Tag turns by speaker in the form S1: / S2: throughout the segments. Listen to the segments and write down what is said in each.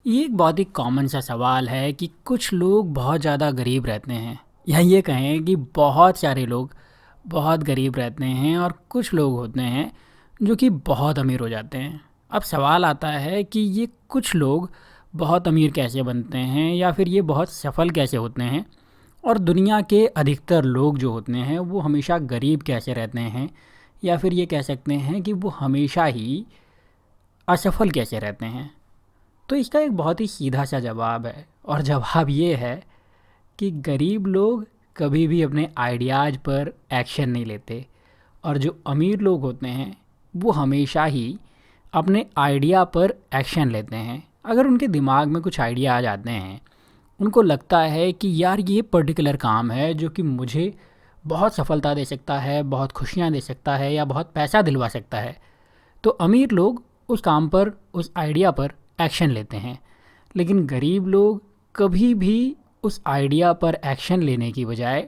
S1: ये एक बहुत ही कॉमन सा सवाल है कि कुछ लोग बहुत ज़्यादा गरीब रहते हैं या ये कहें कि बहुत सारे लोग बहुत गरीब रहते हैं और कुछ लोग होते हैं जो कि बहुत अमीर हो जाते हैं। अब सवाल आता है कि ये कुछ लोग बहुत अमीर कैसे बनते हैं या फिर ये बहुत सफल कैसे होते हैं, और दुनिया के अधिकतर लोग जो होते हैं वो हमेशा गरीब कैसे रहते हैं, या फिर ये कह सकते हैं कि वो हमेशा ही असफल कैसे रहते हैं। तो इसका एक बहुत ही सीधा सा जवाब है, और जवाब ये है कि गरीब लोग कभी भी अपने आइडियाज़ पर एक्शन नहीं लेते, और जो अमीर लोग होते हैं वो हमेशा ही अपने आइडिया पर एक्शन लेते हैं। अगर उनके दिमाग में कुछ आइडिया आ जाते हैं, उनको लगता है कि यार ये पर्टिकुलर काम है जो कि मुझे बहुत सफलता दे सकता है, बहुत खुशियाँ दे सकता है या बहुत पैसा दिलवा सकता है, तो अमीर लोग उस काम पर, उस आइडिया पर एक्शन लेते हैं। लेकिन गरीब लोग कभी भी उस आइडिया पर एक्शन लेने की बजाय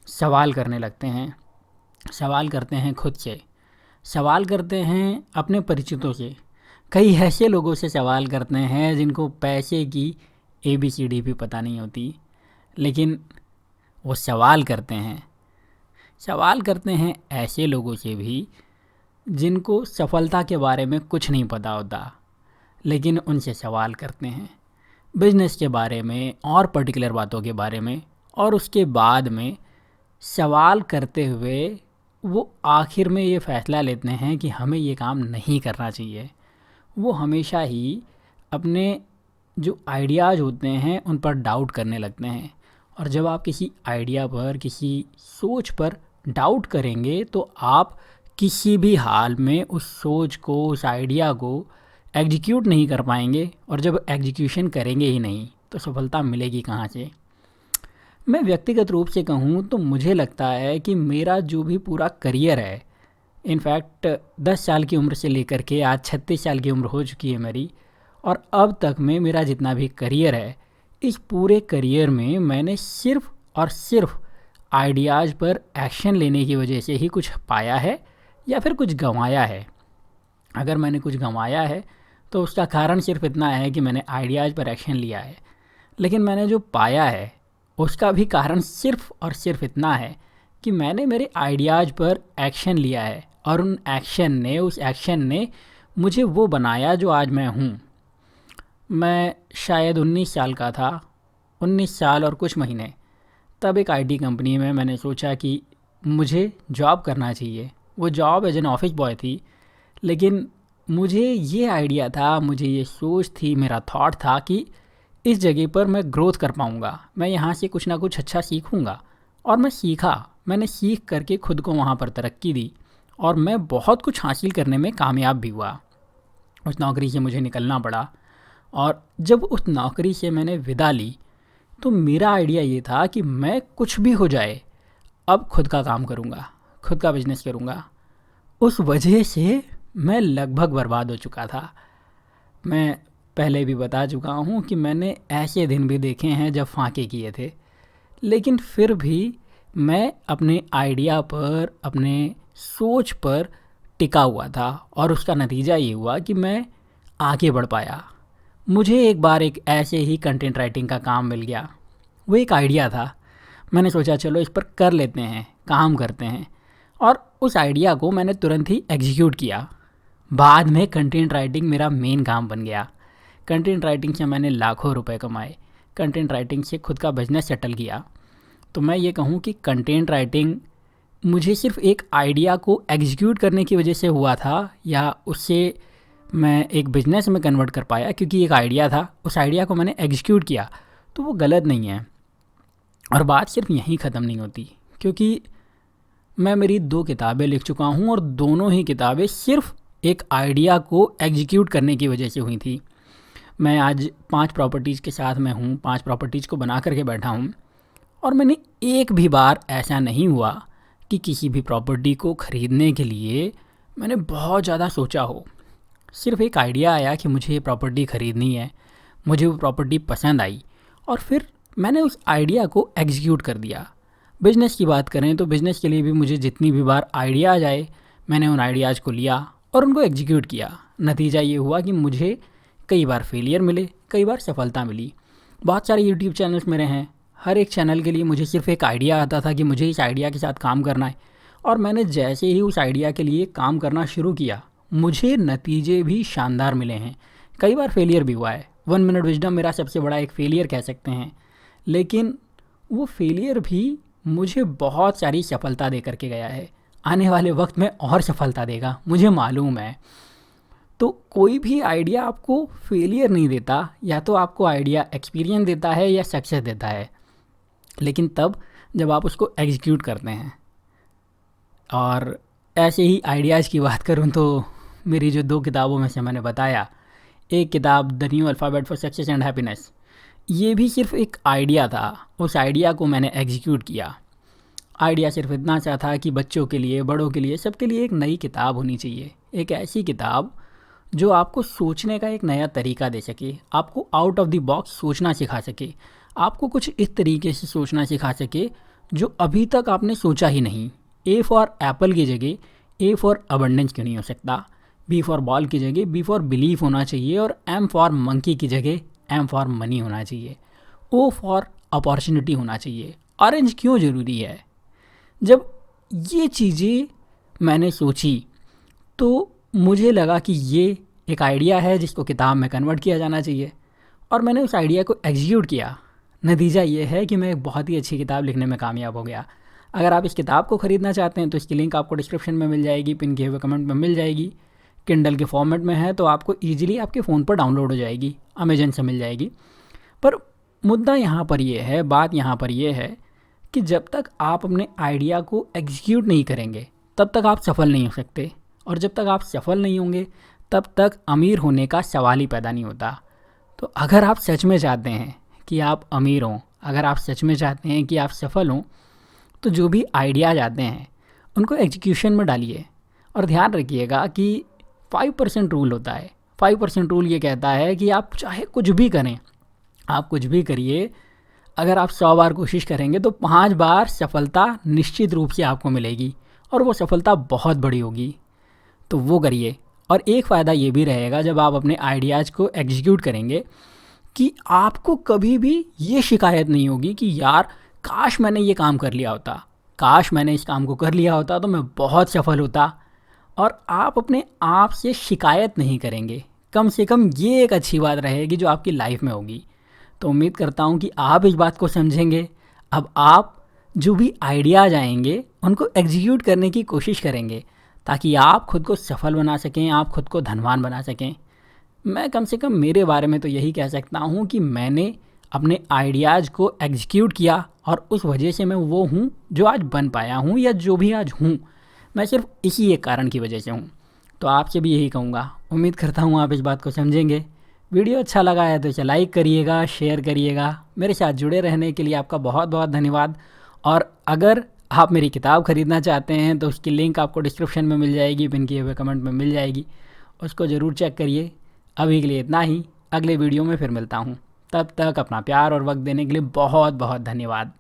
S1: सवाल करने लगते हैं। सवाल करते हैं खुद से, सवाल करते हैं अपने परिचितों से, कई ऐसे लोगों से सवाल करते हैं जिनको पैसे की ABCD भी पता नहीं होती, लेकिन वो सवाल करते हैं। सवाल करते हैं ऐसे लोगों से भी जिनको सफलता के बारे में कुछ नहीं पता होता, लेकिन उनसे सवाल करते हैं बिजनेस के बारे में और पर्टिकुलर बातों के बारे में, और उसके बाद में सवाल करते हुए वो आखिर में ये फ़ैसला लेते हैं कि हमें ये काम नहीं करना चाहिए। वो हमेशा ही अपने जो आइडियाज़ होते हैं उन पर डाउट करने लगते हैं, और जब आप किसी आइडिया पर, किसी सोच पर डाउट करेंगे तो आप किसी भी हाल में उस सोच को, उस आइडिया को एग्जीक्यूट नहीं कर पाएंगे, और जब एग्जीक्यूशन करेंगे ही नहीं तो सफलता मिलेगी कहाँ से। मैं व्यक्तिगत रूप से कहूँ तो मुझे लगता है कि मेरा जो भी पूरा करियर है, इनफैक्ट 10 साल की उम्र से लेकर के आज 36 साल की उम्र हो चुकी है मेरी, और अब तक में मेरा जितना भी करियर है, इस पूरे करियर में मैंने सिर्फ़ और सिर्फ आइडियाज़ पर एक्शन लेने की वजह से ही कुछ पाया है या फिर कुछ गंवाया है। अगर मैंने कुछ गंवाया है तो उसका कारण सिर्फ इतना है कि मैंने आइडियाज़ पर एक्शन लिया है, लेकिन मैंने जो पाया है उसका भी कारण सिर्फ और सिर्फ इतना है कि मैंने मेरे आइडियाज़ पर एक्शन लिया है, और उस एक्शन ने मुझे वो बनाया जो आज मैं हूँ। मैं शायद 19 साल का था, 19 साल और कुछ महीने, तब एक IT कंपनी में मैंने सोचा कि मुझे जॉब करना चाहिए। वो job as an office boy थी, लेकिन मुझे ये आइडिया था, मुझे ये सोच थी, मेरा थॉट था कि इस जगह पर मैं ग्रोथ कर पाऊँगा, मैं यहाँ से कुछ ना कुछ अच्छा सीखूँगा। और मैं सीखा, मैंने सीख करके खुद को वहाँ पर तरक्की दी, और मैं बहुत कुछ हासिल करने में कामयाब भी हुआ। उस नौकरी से मुझे निकलना पड़ा, और जब उस नौकरी से मैंने विदा ली तो मेरा आइडिया ये था कि मैं कुछ भी हो जाए अब खुद का काम करूँगा, खुद का बिजनेस करूँगा। उस वजह से मैं लगभग बर्बाद हो चुका था। मैं पहले भी बता चुका हूँ कि मैंने ऐसे दिन भी देखे हैं जब फाके किए थे, लेकिन फिर भी मैं अपने आइडिया पर, अपने सोच पर टिका हुआ था, और उसका नतीजा ये हुआ कि मैं आगे बढ़ पाया। मुझे एक बार एक ऐसे ही कंटेंट राइटिंग का काम मिल गया। वो एक आइडिया था, मैंने सोचा चलो इस पर कर लेते हैं, काम करते हैं, और उस आइडिया को मैंने तुरंत ही एग्जीक्यूट किया। बाद में कंटेंट राइटिंग मेरा मेन काम बन गया। कंटेंट राइटिंग से मैंने लाखों रुपए कमाए, कंटेंट राइटिंग से खुद का बिजनेस सेटल किया। तो मैं ये कहूँ कि कंटेंट राइटिंग मुझे सिर्फ एक आइडिया को एग्जीक्यूट करने की वजह से हुआ था, या उससे मैं एक बिज़नेस में कन्वर्ट कर पाया क्योंकि एक आइडिया था, उस आइडिया को मैंने एग्जीक्यूट किया, तो वो गलत नहीं है। और बात सिर्फ यहीं ख़त्म नहीं होती, क्योंकि मैं मेरी 2 किताबें लिख चुका हूँ, और दोनों ही किताबें सिर्फ एक आइडिया को एग्जीक्यूट करने की वजह से हुई थी। मैं आज 5 प्रॉपर्टीज़ के साथ में हूँ, 5 प्रॉपर्टीज़ को बना करके बैठा हूँ, और मैंने एक भी बार ऐसा नहीं हुआ कि किसी भी प्रॉपर्टी को ख़रीदने के लिए मैंने बहुत ज़्यादा सोचा हो। सिर्फ एक आइडिया आया कि मुझे ये प्रॉपर्टी ख़रीदनी है, मुझे वो प्रॉपर्टी पसंद आई, और फिर मैंने उस आइडिया को एग्जीक्यूट कर दिया। बिज़नेस की बात करें तो बिज़नेस के लिए भी मुझे जितनी भी बार आइडियाज़ आए, मैंने उन आइडियाज़ को लिया और उनको एग्जीक्यूट किया। नतीजा ये हुआ कि मुझे कई बार फेलियर मिले, कई बार सफलता मिली। बहुत सारे यूट्यूब चैनल्स मेरे हैं, हर एक चैनल के लिए मुझे सिर्फ एक आइडिया आता था कि मुझे इस आइडिया के साथ काम करना है, और मैंने जैसे ही उस आइडिया के लिए काम करना शुरू किया, मुझे नतीजे भी शानदार मिले हैं। कई बार फेलियर भी हुआ है। 1 मिनट विजडम मेरा सबसे बड़ा एक फेलियर कह सकते हैं, लेकिन वो फेलियर भी मुझे बहुत सारी सफलता दे करके गया है। आने वाले वक्त में और सफलता देगा, मुझे मालूम है। तो कोई भी आइडिया आपको फेलियर नहीं देता, या तो आपको आइडिया एक्सपीरियंस देता है या सक्सेस देता है, लेकिन तब जब आप उसको एग्जीक्यूट करते हैं। और ऐसे ही आइडियाज़ की बात करूं तो मेरी जो 2 किताबों में से मैंने बताया, एक किताब the new alphabet for success and happiness, ये भी सिर्फ एक आइडिया था। उस आइडिया को मैंने एग्जीक्यूट किया। आइडिया सिर्फ इतना सा था कि बच्चों के लिए, बड़ों के लिए, सबके लिए एक नई किताब होनी चाहिए। एक ऐसी किताब जो आपको सोचने का एक नया तरीका दे सके, आपको आउट ऑफ द बॉक्स सोचना सिखा सके, आपको कुछ इस तरीके से सोचना सिखा सके जो अभी तक आपने सोचा ही नहीं। ए फॉर एप्पल की जगह ए फॉर अबंडेंस क्यों नहीं हो सकता? बी फॉर बॉल की जगह बी फॉर बिलीफ होना चाहिए, और एम फॉर मंकी की जगह एम फॉर मनी होना चाहिए। ओ फॉर अपॉर्चुनिटी होना चाहिए। ऑरेंज क्यों ज़रूरी है? जब ये चीज़ें मैंने सोची तो मुझे लगा कि ये एक आइडिया है जिसको किताब में कन्वर्ट किया जाना चाहिए, और मैंने उस आइडिया को एग्जीक्यूट किया। नतीजा ये है कि मैं एक बहुत ही अच्छी किताब लिखने में कामयाब हो गया। अगर आप इस किताब को ख़रीदना चाहते हैं तो इसकी लिंक आपको डिस्क्रिप्शन में मिल जाएगी, पिन किए हुए कमेंट में मिल जाएगी। किंडल के फॉर्मेट में है तो आपको ईजिली आपके फ़ोन पर डाउनलोड हो जाएगी, अमेजन से मिल जाएगी। पर मुद्दा यहाँ पर ये है, बात यहाँ पर ये है कि जब तक आप अपने आइडिया को एग्जीक्यूट नहीं करेंगे तब तक आप सफल नहीं हो सकते, और जब तक आप सफल नहीं होंगे तब तक अमीर होने का सवाल ही पैदा नहीं होता। तो अगर आप सच में चाहते हैं कि आप अमीर हों, अगर आप सच में चाहते हैं कि आप सफल हों, तो जो भी आइडियाज़ आते हैं उनको एग्जीक्यूशन में डालिए। और ध्यान रखिएगा कि 5% रूल होता है। 5% रूल ये कहता है कि आप चाहे कुछ भी करें, आप कुछ भी करिए, अगर आप 100 बार कोशिश करेंगे तो 5 बार सफलता निश्चित रूप से आपको मिलेगी, और वो सफलता बहुत बड़ी होगी। तो वो करिए। और एक फ़ायदा ये भी रहेगा जब आप अपने आइडियाज़ को एग्जीक्यूट करेंगे कि आपको कभी भी ये शिकायत नहीं होगी कि यार काश मैंने ये काम कर लिया होता, काश मैंने इस काम को कर लिया होता तो मैं बहुत सफल होता। और आप अपने आप से शिकायत नहीं करेंगे। कम से कम ये एक अच्छी बात रहेगी जो आपकी लाइफ में होगी। तो उम्मीद करता हूँ कि आप इस बात को समझेंगे। अब आप जो भी आइडियाज़ आएंगे उनको एग्जीक्यूट करने की कोशिश करेंगे, ताकि आप खुद को सफल बना सकें, आप खुद को धनवान बना सकें। मैं कम से कम मेरे बारे में तो यही कह सकता हूँ कि मैंने अपने आइडियाज़ को एग्जीक्यूट किया, और उस वजह से मैं वो हूँ जो आज बन पाया हूँ, या जो भी आज हूँ, मैं सिर्फ इसी एक कारण की वजह से हूँ। तो आपसे भी यही कहूँगा। उम्मीद करता हूँ आप इस बात को समझेंगे। वीडियो अच्छा लगा है तो इसे लाइक करिएगा, शेयर करिएगा। मेरे साथ जुड़े रहने के लिए आपका बहुत बहुत धन्यवाद। और अगर आप मेरी किताब ख़रीदना चाहते हैं तो उसकी लिंक आपको डिस्क्रिप्शन में मिल जाएगी, पिन किए हुए कमेंट में मिल जाएगी, उसको ज़रूर चेक करिए। अभी के लिए इतना ही, अगले वीडियो में फिर मिलता हूँ। तब तक अपना प्यार और वक्त देने के लिए बहुत बहुत धन्यवाद।